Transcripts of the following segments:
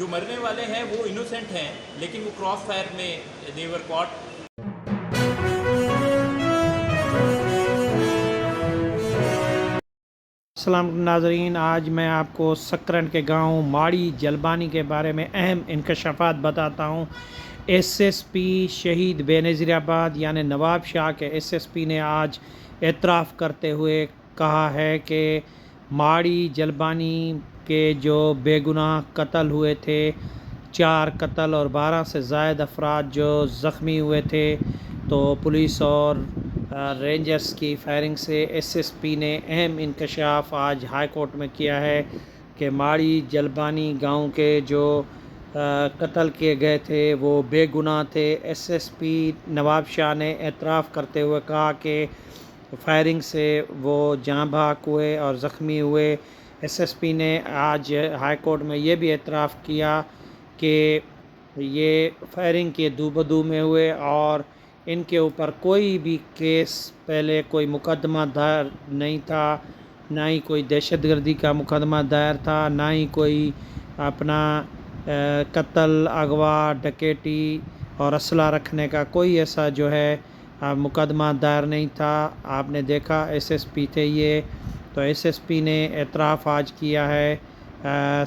جو مرنے والے ہیں وہ انوسینٹ ہیں لیکن وہ کراس فائر میں دے ور کاٹ. السلام ناظرین، آج میں آپ کو سکرنٹ کے گاؤں ماڑی جلبانی کے بارے میں اہم انکشافات بتاتا ہوں. ایس ایس پی شہید بے نظیر آباد یعنی نواب شاہ کے ایس ایس پی نے آج اعتراف کرتے ہوئے کہا ہے کہ ماڑی جلبانی کے جو بے گناہ قتل ہوئے تھے، 4 قتل اور 12 سے زائد افراد جو زخمی ہوئے تھے، تو پولیس اور رینجرز کی فائرنگ سے ایس ایس پی نے اہم انکشاف آج ہائی کورٹ میں کیا ہے کہ ماڑی جلبانی گاؤں کے جو قتل کیے گئے تھے وہ بے گناہ تھے. ایس ایس پی نواب شاہ نے اعتراف کرتے ہوئے کہا کہ فائرنگ سے وہ جاں بحق ہوئے اور زخمی ہوئے. ایس ایس پی نے آج ہائی کورٹ میں یہ بھی اعتراف کیا کہ یہ فائرنگ کے دو بدو میں ہوئے اور ان کے اوپر کوئی بھی کیس پہلے کوئی مقدمہ دائر نہیں تھا، نہ ہی کوئی دہشت گردی کا مقدمہ دائر تھا، نہ ہی کوئی اپنا قتل، اغوا، ڈکیٹی اور اسلحہ رکھنے کا کوئی ایسا جو ہے مقدمہ دائر نہیں تھا. آپ نے دیکھا ایس ایس پی تھے یہ. تو ایس ایس پی نے اعتراف آج کیا ہے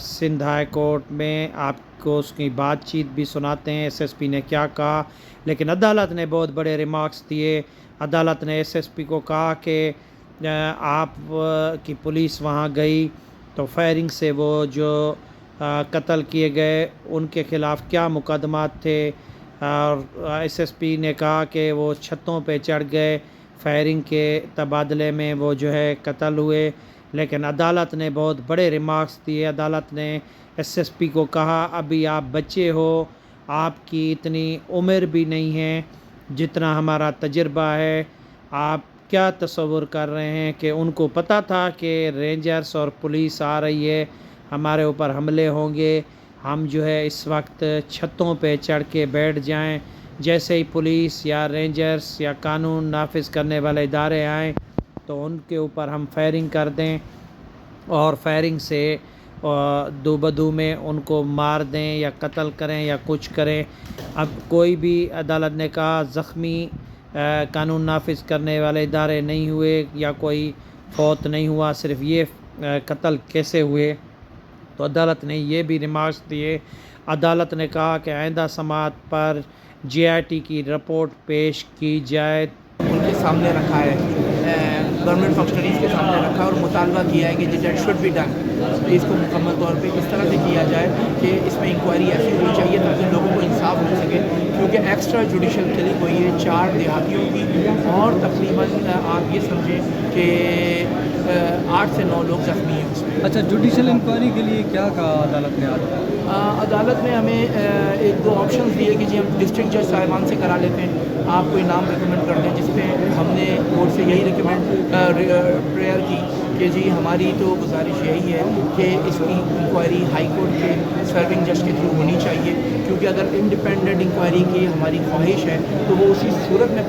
سندھ ہائی کورٹ میں. آپ کو اس کی بات چیت بھی سناتے ہیں ایس ایس پی نے کیا کہا. لیکن عدالت نے بہت بڑے ریمارکس دیے. عدالت نے ایس ایس پی کو کہا کہ آپ کی پولیس وہاں گئی تو فائرنگ سے وہ جو قتل کیے گئے ان کے خلاف کیا مقدمات تھے. اور ایس ایس پی نے کہا کہ وہ چھتوں پہ چڑھ گئے، فائرنگ کے تبادلے میں وہ جو ہے قتل ہوئے. لیکن عدالت نے بہت بڑے ریمارکس دیے. عدالت نے ایس ایس پی کو کہا ابھی آپ بچے ہو، آپ کی اتنی عمر بھی نہیں ہے جتنا ہمارا تجربہ ہے. آپ کیا تصور کر رہے ہیں کہ ان کو پتہ تھا کہ رینجرز اور پولیس آ رہی ہے، ہمارے اوپر حملے ہوں گے، ہم جو ہے اس وقت چھتوں پہ چڑھ کے بیٹھ جائیں، جیسے ہی پولیس یا رینجرز یا قانون نافذ کرنے والے ادارے آئیں تو ان کے اوپر ہم فائرنگ کر دیں اور فائرنگ سے دو بدو میں ان کو مار دیں یا قتل کریں یا کچھ کریں. اب کوئی بھی عدالت نے کہا زخمی قانون نافذ کرنے والے ادارے نہیں ہوئے یا کوئی فوت نہیں ہوا، صرف یہ قتل کیسے ہوئے. تو عدالت نے یہ بھی ریمارکس دیے. عدالت نے کہا کہ آئندہ سماعت پر جے آئی ٹی کی رپورٹ پیش کی جائے. ان کے سامنے رکھا ہے، گورنمنٹ فنکشنریز کے سامنے رکھا ہے اور مطالبہ کیا ہے کہ دیٹ شوڈ بی ڈن. اس کو مکمل طور پہ اس طرح سے کیا جائے کہ اس میں انکوائری ایسی ہونی چاہیے تاکہ لوگوں کو انصاف مل سکے، کیونکہ ایکسٹرا جوڈیشل کلنگ ہوئی ہے 4 دیہاتیوں کی اور تقریباً آپ یہ سمجھیں کہ 8 سے 9 لوگ زخمی ہیں اس میں. اچھا، جوڈیشل انکوائری کے لیے کیا کہا عدالت نے؟ عدالت نے ہمیں 1-2 آپشنز دیے کہ جی ہم ڈسٹرکٹ جج صاحبان سے کرا لیتے ہیں، آپ کوئی نام ریکمنڈ کر دیں، جس پہ ہم نے کورٹ سے یہی پریئر کی کہ جی ہماری تو گزارش یہی ہے کہ اس کی انکوائری ہائی کورٹ کے سرونگ جج کے تھرو ہونی چاہیے، کیونکہ اگر انڈیپینڈنٹ انکوائری کی ہماری خواہش ہے تو وہ اسی صورت میں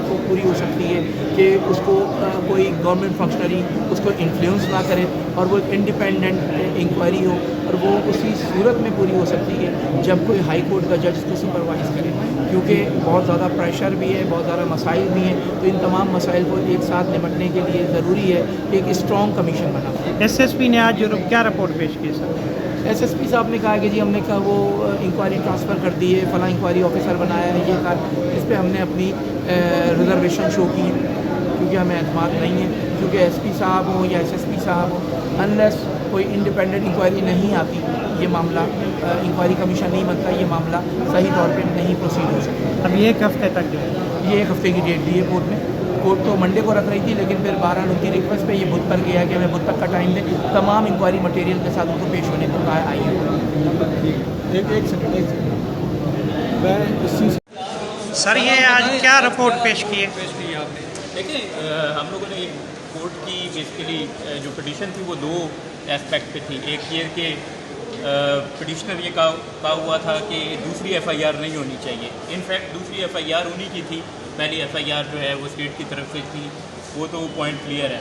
کو پوری ہو سکتی ہے کہ اس کو کوئی گورنمنٹ فنکشنری اس کو انفلوئنس نہ کرے اور وہ انڈیپینڈنٹ انکوائری ہو، اور وہ اسی صورت میں پوری ہو سکتی ہے جب کوئی ہائی کورٹ کا جج اس کو سپروائز کرے، کیونکہ بہت زیادہ پریشر بھی ہے، بہت زیادہ مسائل بھی ہیں. تو ان تمام مسائل کو ایک ساتھ نمٹنے کے لیے ضروری ہے کہ ایک اسٹرانگ کمیشن بنا. ایس ایس پی نے آج کیا رپورٹ پیش کی سر؟ ایس ایس پی صاحب نے کہا کہ جی ہم نے کہا وہ انکوائری ٹرانسفر کر دی ہے، فلاں انکوائری آفیسر بنایا ہے، یہ کہا. اس پہ ہم نے اپنی ریزرویشن شو کی ہے کیونکہ ہمیں اعتماد نہیں ہے، کیونکہ ایس پی صاحب ہوں یا ایس ایس پی صاحب ہوں، انلیس کوئی انڈیپینڈنٹ انکوائری نہیں آتی یہ معاملہ انکوائری کمیشن نہیں بنتا، یہ معاملہ صحیح طور پہ نہیں پروسیڈ ہو سکتا. اب یہ 1 ہفتے تک جو ہے یہ 1 ہفتے کی ڈیٹ دی ہے کورٹ نے. کورٹ تو منڈے کو رکھ رہی تھی لیکن پھر 12 لوگ کی ریکویسٹ پہ یہ بدھ پر گیا کہ ہمیں بدھ تک کا ٹائم دیں، تمام انکوائری مٹیریل کے ساتھ ان کو پیش ہونے کو کہا آئی ہے. ایک سیکنڈ سر، یہ آج کیا رپورٹ پیش کی ہے؟ آپ نے دیکھیں ہم لوگوں نے کورٹ کی بیسیکلی جو پٹیشن تھی وہ 2 ایسپیکٹ پہ تھی. ایک یہ کہ پٹیشنر یہ کہا ہوا تھا کہ دوسری ایف آئی آر نہیں ہونی چاہیے. انفیکٹ دوسری ایف آئی آر انہی کی تھی، پہلی ایف آئی آر جو ہے وہ اسٹیٹ کی طرف سے تھی، وہ تو پوائنٹ کلیئر ہے.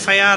FIR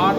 8